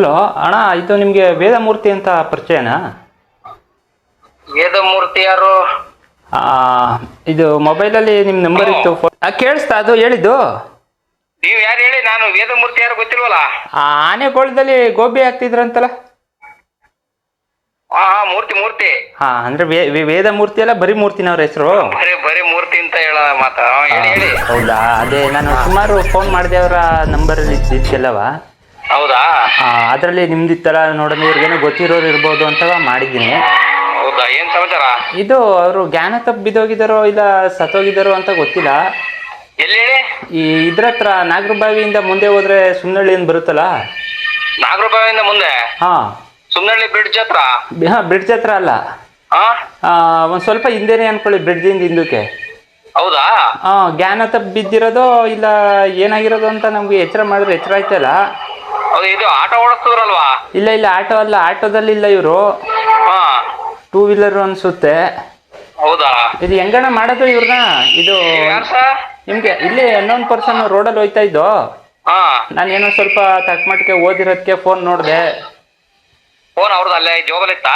Hello ಅಣ್ಣ, ಇದು ನಿಮಗೆ ವೇದಮೂರ್ತಿ ಅಂತ ಪರಿಚಯನಾ? ವೇದಮೂರ್ತಿ ಯಾರು? ಇದು ಮೊಬೈಲಲ್ಲಿ ನಿಮ್ಮ ನಂಬರ್ ಇತ್ತು. ಕೇಳಿಸ್ತಾ ಅದು ಹೇಳಿದ್ದು? ನೀವು ಯಾರು ಹೇಳಿ? ನಾನು ವೇದಮೂರ್ತಿ ಯಾರು ಗೊತ್ತಿಲ್ವಲ್ಲ. ಆನೆಗೋಳದಲ್ಲಿ ಗೋಬಿ ಹಾಕ್ತಿದ್ರಂತಲ್ಲ? ಹಾ ಹಾ, ಮೂರ್ತಿ ಮೂರ್ತಿ. ಅಂದ್ರೆ ವೇದಮೂರ್ತಿ ಅಲ್ಲ, ಬರೀ ಮೂರ್ತಿನವ್ರ ಹೆಸರು? ಬರೀ ಮೂರ್ತಿ ಅಂತ ಹೇಳ ಮಾತಾ. ಹೇಳಿ ಹೇಳಿ. ಹೌದಾ, ಅದೇ ನಾನು ಸುಮಾರು ಫೋನ್ ಮಾಡಿದೆ ಅವರ ನಂಬರಲ್ಲಿ ಇದ್ದೆಲ್ಲವ. ಹೌದಾ? ಅದರಲ್ಲಿ ನಿಮ್ದಿತ್ತಲ್ಲ, ನೋಡೋಣ ಇವ್ರಿಗೇನೋ ಗೊತ್ತಿರೋರು ಇರ್ಬೋದು ಅಂತ ಮಾಡಿದ್ದೀನಿ. ಹೌದಾ, ಏನ್ ಸಮಾಚಾರ? ಇದು ಅವರು ಜ್ಞಾನ ತಪ್ಪು ಬಿದ್ದೋಗಿದ್ದಾರೋ ಇಲ್ಲ ಸತ್ತೋಗಿದ್ದಾರೋ ಅಂತ ಗೊತ್ತಿಲ್ಲ. ಎಲ್ಲಿ ಹೇಳಿ? ಇದ್ರ ಹತ್ರ ನಾಗರಬಾವಿಯಿಂದ ಮುಂದೆ ಹೋದ್ರೆ ಸುಮ್ನಳ್ಳಿ ಅಂತ ಬರುತ್ತಲ್ಲ. ನಾಗರಬಾವಿಯಿಂದ ಮುಂದೆ? ಹಾ, ಸುಮ್ನಳ್ಳಿ ಬ್ರಿಡ್ಜ್ ಹತ್ರ? ಹಾ, ಬ್ರಿಡ್ಜ್ ಹತ್ರ ಅಲ್ಲ, ಒಂದ್ ಸ್ವಲ್ಪ ಹಿಂದೆನೆ ಅನ್ಕೊಳ್ಳಿ, ಬ್ರಿಡ್ಜಿಂದ ಹಿಂದಕ್ಕೆ. ಹೌದಾ? ಜ್ಞಾನ ತಪ್ಪು ಬಿದ್ದಿರೋದು ಇಲ್ಲ ಏನಾಗಿರೋದು ಅಂತ ನಮ್ಗೆ ಎಚ್ಚರ ಮಾಡಿದ್ರೆ ಎಚ್ಚರ ಆಯ್ತಲ್ಲ. ಹೌದು, ಇದು ಆಟೋ ಓಡಿಸ್ತಿದ್ರಲ್ವಾ? ಇಲ್ಲ ಇಲ್ಲ, ಆಟೋ ಅಲ್ಲ, ಆಟೋದಲ್ಲಿ ಇಲ್ಲ ಇವರು, ಹಾ, 2 ವೀಲರ್ ಅನ್ಸುತ್ತೆ. ಹೌದಾ? ಇದು ಹೆಂಗಣ ಮಾಡೋದು ಇವ್ರನ್ನ? ಇದು ಯಾರು ಸರ್? ನಿಮ್ಗೆ ಇಲ್ಲಿ ಅನ್ನೊಂದು ಪರ್ಸನ್ ರೋಡಲ್ಲಿ ಹೋಯ್ತಾ ಇದ್ದು. ನಾನು ಏನೋ ಸ್ವಲ್ಪ ತಕ್ಕಮಟ್ಟಿಗೆ ಓದಿರೋದಕ್ಕೆ ಫೋನ್ ನೋಡಿದೆ. ಫೋನ್ ಅವ್ರದ್ದು ಅಲ್ಲೇ ಜೋಬಲ್ ಇತ್ತಾ?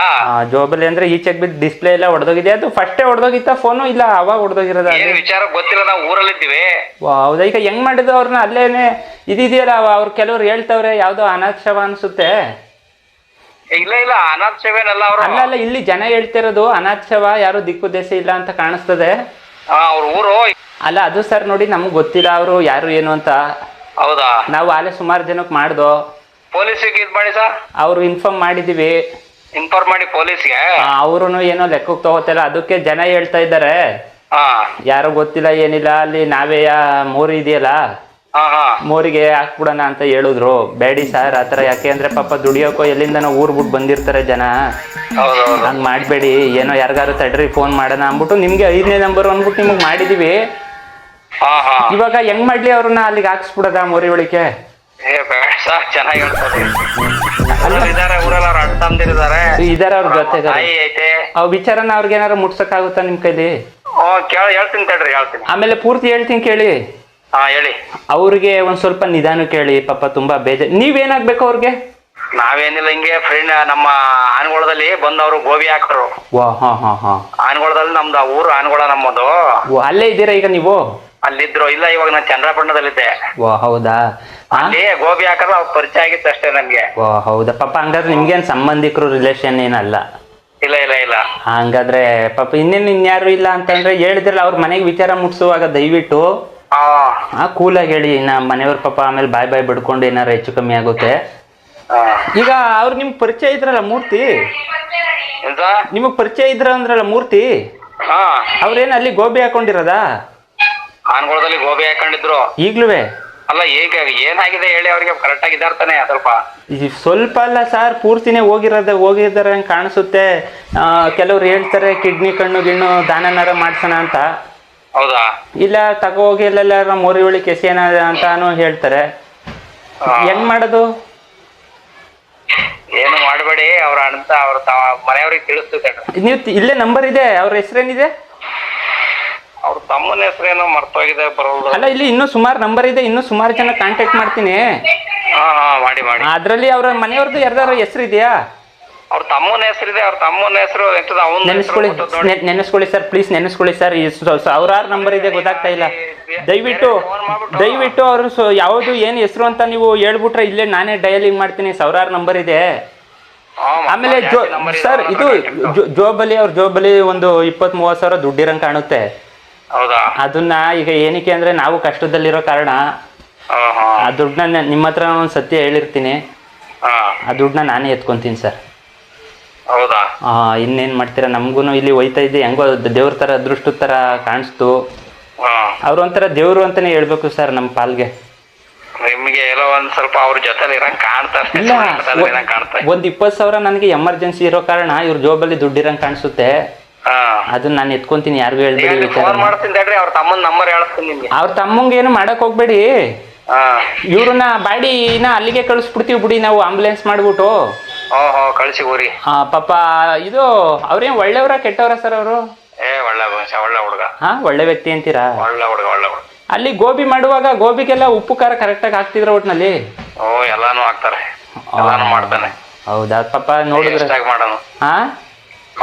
ಜೋಬಲ್ಲಿ ಅಂದ್ರೆ ಈಚೆಗೆ ಬಿದ್ದು ಡಿಸ್ಪ್ಲೇ ಎಲ್ಲ ಹೊಡೆದೋಗಿದೆ. ಅದು ಫಸ್ಟೇ ಹೊಡೆದೋಗಿತ್ತಾ ಫೋನು, ಇಲ್ಲ ಅವಾಗ ಹೊಡೆದೋಗಿರೋದ? ಏನು ವಿಚಾರ ಗೊತ್ತಿಲ್ಲ, ನಾವು ಊರಲ್ಲಿದ್ದೀವಿ. ಹೌದಾ? ಈಗ ಹೆಂಗ್ ಮಾಡಿದ್ರು ಅವ್ರನ್ನ? ಅಲ್ಲೇನೆ ಇದೆಯಲ್ಲ, ಅವ್ರು ಕೆಲವ್ರು ಹೇಳ್ತವ್ರೆ ಯಾವ್ದೋ ಅನಾಥ ಶವ ಅನ್ಸುತ್ತೆ. ಇಲ್ಲ ಇಲ್ಲ, ಅನಾಥ ಸೇವೆನಲ್ಲ ಅವರು. ಅಲ್ಲ ಅಲ್ಲ, ಇಲ್ಲಿ ಜನ ಹೇಳ್ತಿರೋದು ಅನಾಥ ಶವ, ಯಾರು ದಿಕ್ಕು ದೇಶ ಇಲ್ಲ ಅಂತ ಕಾಣಿಸ್ತದೆ. ಅವ್ರ ಊರು? ಅಲ್ಲ ಅದು ಸರ್, ನೋಡಿ ನಮ್ಗೆ ಗೊತ್ತಿಲ್ಲ ಅವರು ಯಾರು ಏನು ಅಂತ. ಹೌದಾ? ನಾವು ಅಲ್ಲೇ ಸುಮಾರು ಜನಕ್ಕೆ ಮಾಡ್ದೋ. ಪೊಲೀಸಿಗೆ ಇದು ಮಾಡಿ ಸರ್. ಅವ್ರು ಇನ್ಫಾರ್ಮ್ ಮಾಡಿದೀವಿ. ಇನ್ಫಾರ್ಮ್ ಮಾಡಿ ಪೊಲೀಸ್ಗೆ? ಅವರು ಏನೋ ಲೆಕ್ಕಕ್ಕೆ ತಗೋತಿಲ್ಲ, ಅದಕ್ಕೆ ಜನ ಹೇಳ್ತಾ ಇದ್ದಾರೆ ಯಾರು ಗೊತ್ತಿಲ್ಲ ಏನಿಲ್ಲ, ಅಲ್ಲಿ ನಾವೇ ಮೋರಿ ಇದೆಯಲ್ಲ, ಮೋರಿಗೆ ಹಾಕ್ಬಿಡೋಣ ಅಂತ ಹೇಳಿದ್ರು. ಬೇಡಿ ಸರ್ ಆತರ, ಯಾಕೆ ಅಂದ್ರೆ ಪಾಪ ದುಡಿಯೋಕೋ ಎಲ್ಲಿಂದ ಊರ್ ಬಿಟ್ಟು ಬಂದಿರ್ತಾರೆ ಜನ. ಹಂಗ್ ಮಾಡ್ಬೇಡಿ, ಏನೋ ಯಾರಿಗಾರು ತಡ್ರಿ ಫೋನ್ ಮಾಡೋಣ ಅಂದ್ಬಿಟ್ಟು ನಿಮ್ಗೆ 5ನೇ ನಂಬರ್ ಅಂದ್ಬಿಟ್ಟು ನಿಮ್ಗೆ ಮಾಡಿದೀವಿ. ಇವಾಗ ಹೆಂಗ್ ಮಾಡ್ಲಿ ಅವ್ರನ್ನ ಅಲ್ಲಿಗೆ ಹಾಕ್ಸ್ಬಿಡೋದ ಮೋರಿ ಒಳಿಕೆ? ಚೆನ್ನಾಗಿ ಇದಾರೆ ಅವ್ರ ಜೊತೆ. ವಿಚಾರನ ಅವ್ರಿಗೆ ಏನಾರು ಮುಟ್ಸಕ್ಕಾಗುತ್ತಾ ನಿಮ್ ಕೈಲಿ? ಹೇಳ್ತೀನಿ ತಡ್ರಿ, ಹೇಳ್ತೀನಿ. ಆಮೇಲೆ ಪೂರ್ತಿ ಹೇಳ್ತೀನಿ ಕೇಳಿ. ಹೇಳಿ. ಅವ್ರಿಗೆ ಒಂದ್ ಸ್ವಲ್ಪ ನಿಧಾನ ಕೇಳಿ, ಪಾಪ ತುಂಬಾ ಬೇಜಾರ್. ನೀವೇನಾಗ್ಬೇಕು ಅವ್ರಿಗೆ? ನಾವೇನಿಲ್ಲ, ಹಿಂಗೆ ಫ್ರೆಂಡ್ ನಮ್ಮ ಆನಗೋಳದಲ್ಲಿ ಬಂದವರು ಗೋಬಿ ಹಾಕರು. ಆನಗೋಳದಲ್ಲಿ ನಮ್ದು ಊರು ಆನಗೋಳ ನಮ್ಮದು. ಅಲ್ಲೇ ಇದ್ದೀರಾ ಈಗ ನೀವು? ಅಲ್ಲಿದ್ರು. ಇಲ್ಲ, ಇವಾಗ ನಾನು ಚಂದ್ರಪಟ್ಟಣದಲ್ಲಿದ್ದೆ. ಹೌದಾ? ಅಲ್ಲಿ ಗೋಬಿ ಹಾಕಲ್ಲ, ಅವ್ರ ಪರಿಚಯ ಆಗಿತ್ತು ಅಷ್ಟೇ ನಮ್ಗೆ. ಹೌದಾ? ಪಾಪ ಹಂಗಾದ್ರೆ ನಿಮ್ಗೇನ್ ಸಂಬಂಧಿಕರು ರಿಲೇಷನ್ ಏನಲ್ಲ? ಇಲ್ಲ ಇಲ್ಲ ಇಲ್ಲ. ಹಂಗಾದ್ರೆ ಪಾಪ ಇನ್ನೇನು ಇನ್ಯಾರು ಇಲ್ಲ ಅಂತಂದ್ರೆ ಹೇಳಿದ್ರಲ್ಲ, ಅವ್ರ ಮನೆಗೆ ವಿಚಾರ ಮುಟ್ಸುವಾಗ ದಯವಿಟ್ಟು ಕೂಲಾಗಿ ಹೇಳಿ. ಮನೆಯವ್ರ ಪಾಪ ಆಮೇಲೆ ಬಾಯ್ ಬಿಡ್ಕೊಂಡು ಏನಾರು ಹೆಚ್ಚು ಕಮ್ಮಿ ಆಗುತ್ತೆ. ಈಗ ಅವ್ರು ನಿಮ್ಗೆ ಪರಿಚಯ ಇದ್ರಲ್ಲ ಮೂರ್ತಿ, ನಿಮಗ್ ಪರಿಚಯ ಇದ್ರ ಅಂದ್ರಲ್ಲ ಮೂರ್ತಿ, ಅವ್ರೇನು ಅಲ್ಲಿ ಗೋಬಿ ಹಾಕೊಂಡಿರೋದಾ? ಆನಗೋಳದಲ್ಲಿ ಗೋಬಿ ಹಾಕೊಂಡಿದ್ರು ಈಗ್ಲೂ? ಅಲ್ಲ, ಈಗ ಏನಾಗಿದೆ ಹೇಳಿ, ಅವ್ರಿಗೆ ಕರೆಕ್ಟ್ ಆಗಿ ಇದಾರ್ತಾನೆ ಸ್ವಲ್ಪ ಅಲ್ಲ ಸರ್, ಪೂರ್ತಿನೇ ಹೋಗಿದ್ದಾರೆ ಅಂತ ಕಾಣಿಸುತ್ತೆ. ಕೆಲವ್ರು ಹೇಳ್ತಾರೆ ಕಿಡ್ನಿ ಕಣ್ಣು ಗಿಣ್ಣು ದಾನನಾರ ಮಾಡ್ಸೋಣ ಅಂತ. ಹೌದಾ? ಇಲ್ಲ ತಗೋಗಿ ಎಲ್ಲೆಲ್ಲ ಮೋರಿ ಒಳಿ ಕೆಸಿಯನ ಅಂತಾನು ಹೇಳ್ತಾರೆ. ಹೆಂಗ್ ಮಾಡೋದು? ಏನು ಮಾಡಬೇಡಿ, ಅವ್ರ ಅಂತ ಅವ್ರ ಮನೆಯವ್ರಿಗೆ ತಿಳಿಸ್ತಿದ್ದೆ. ನೀವು ಇಲ್ಲೇ ನಂಬರ್ ಇದೆ, ಅವ್ರ ಹೆಸರೇನಿದೆ? ಅವ್ರ ತಮ್ಮನ ಹೆಸರೇನೋ ಮರ್ತೋಗಿದೆ, ಬರೋದು. ಅಲ್ಲ, ಇಲ್ಲಿ ಇನ್ನೂ ಸುಮಾರು ನಂಬರ್ ಇದೆ, ಇನ್ನೂ ಸುಮಾರು ಜನ ಕಾಂಟ್ಯಾಕ್ಟ್ ಮಾಡ್ತೀನಿ. ಮಾಡಿ ಮಾಡಿ. ಅದ್ರಲ್ಲಿ ಅವ್ರ ಮನೆಯವ್ರದ್ದು ಯಾರ್ದಾರು ಹೆಸರು ಇದೆಯಾ? ಅವ್ರ ತಮ್ಮನ ಹೆಸರಿದೆ. ಅವ್ರ ತಮ್ಮನ ಹೆಸರು ನೆನೆಸ್ಕೊಳ್ಳಿ ಸರ್, ಪ್ಲೀಸ್ ನೆನೆಸ್ಕೊಳ್ಳಿ ಸರ್. ಸಾವಿರಾರು ನಂಬರ್ ಇದೆ, ಗೊತ್ತಾಗ್ತಾ ಇಲ್ಲ. ದಯವಿಟ್ಟು ಅವ್ರು ಯಾವುದು ಏನು ಹೆಸರು ಅಂತ ನೀವು ಹೇಳ್ಬಿಟ್ರೆ ಇಲ್ಲೇ ನಾನೇ ಡಯಲಿಂಗ್ ಮಾಡ್ತೀನಿ. ಸಾವಿರಾರು ನಂಬರ್ ಇದೆ. ಆಮೇಲೆ ಸರ್, ಇದು ಜೋಬಲಿ, ಅವ್ರ ಜೋಬಲಿ ಒಂದು 20-30 ಸಾವಿರ ದುಡ್ಡಿರಂಗ್ ಕಾಣುತ್ತೆ. ಹೌದಾ? ಅದನ್ನ ಈಗ ಏನಕ್ಕೆ ಅಂದ್ರೆ ನಾವು ಕಷ್ಟದಲ್ಲಿರೋ ಕಾರಣ ಆ ದುಡ್ಡನ್ನ ನಿಮ್ಮ ಹತ್ರ ಒಂದು ಸತ್ಯ ಹೇಳಿರ್ತೀನಿ, ಆ ದುಡ್ಡನ್ನ ನಾನೇ ಎತ್ಕೊಂತೀನಿ ಸರ್. ಹೌದಾ? ಇನ್ನೇನ್ ಮಾಡ್ತೀರಾ? ನಮ್ಗೂ ಇಲ್ಲಿ ಹೋಯ್ತಾ ಇದ್ದೆ, ಹೆಂಗೋ ದೇವ್ರ ತರ ಅದೃಷ್ಟದ ತರ ಕಾಣಿಸ್ತು. ಅವ್ರು ಒಂಥರ ದೇವ್ರು ಅಂತಾನೆ ಹೇಳ್ಬೇಕು ಸರ್ ನಮ್ಮ ಪಾಲ್ಗೆ. ನಿಮ್ಗೆ ಎಲ್ಲೋ ಒಂದ್ ಸ್ವಲ್ಪ ಅವ್ರ ಜೊತೆ ಇರಂಗ್ ಕಾಣ್ತಾರೆ. ಒಂದ್ 20 ಸಾವಿರ ನನಗೆ ಎಮರ್ಜೆನ್ಸಿ ಇರೋ ಕಾರಣ ಇವ್ರ ಜೋಬಲ್ಲಿ ದುಡ್ಡಿರಂಗ್ ಕಾಣಿಸುತ್ತೆ. ಅದನ್ನ ನಾನು ಎತ್ಕೊಂತೀನಿ, ಯಾರಿಗೂ ಹೇಳ್ಬೇಡಿ. ಅವ್ರ ತಮ್ಮಂಗೆ ಏನು ಮಾಡಕ್ ಹೋಗ್ಬೇಡಿ. ಇವ್ರನ್ನ ಬಾಡಿನ ಅಲ್ಲಿಗೆ ಕಳಿಸ್ಬಿಡ್ತೀವಿ ಬಿಡಿ, ನಾವು ಆಂಬುಲೆನ್ಸ್ ಮಾಡ್ಬಿಟ್ಟು. ಕಳಿಸಿ ಊರಿ. ಪಾಪ ಇದು ಅವ್ರೇನ್ ಒಳ್ಳೆಯವರ ಕೆಟ್ಟವ್ರ ಸರ್ ಅವರು? ಒಳ್ಳೆ ಹುಡುಗ. ಒಳ್ಳೆ ವ್ಯಕ್ತಿ ಅಂತೀರಾ? ಒಳ್ಳೆ ಹುಡುಗ. ಅಲ್ಲಿ ಗೋಬಿ ಮಾಡುವಾಗ ಗೋಬಿಗೆಲ್ಲ ಉಪ್ಪು ಖಾರ ಕರೆಕ್ಟಾಗಿ ಹಾಕ್ತಿದ್ರ ಒಟ್ನಲ್ಲಿ? ಎಲ್ಲಾನು ಹಾಕ್ತಾರೆ. ಎಲ್ಲಾನು ಮಾಡ್ತಾನೆ. ಹೌದಾ ಪಾಪ ನೋಡಿದ್ರೆ ಎಷ್ಟಾಗಿ ಮಾಡೋನು, ಹಾ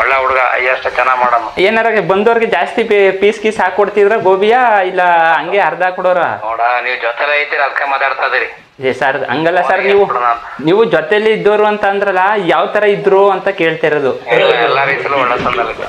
ಒಳ್ಳೆ ಹುಡುಗ, ಎಷ್ಟು ಚೆನ್ನಾಗ್ ಮಾಡೋನು. ಏನಾರ ಬಂದವ್ರಿಗೆ ಜಾಸ್ತಿ ಪೀಸ್ ಗೀಸ್ ಹಾಕೊಡ್ತಿದ್ರ ಗೋಬಿಯ ಇಲ್ಲ ಹಂಗೆ ಅರ್ಧ ಹಾಕೊಡೋರ? ನೋಡ ನೀವ್ ಜೊತೆಲೆ ಐತಿರಿ ಅದಕ್ಕೆ ಮಾತಾಡ್ತಾ ಇದೀರಿ. ಸರ್ ಹಂಗಲ್ಲ ಸರ್, ನೀವು ಜೊತೆಲಿ ಇದ್ದೋರು ಅಂತ ಅಂದ್ರಲ್ಲ, ಯಾವ ತರ ಇದ್ರು ಅಂತ ಕೇಳ್ತಿರೋದು. ಎಲ್ಲ ರೀತಿಲೂ ಒಳ್ಳೆ ಸಂದರ್ಭ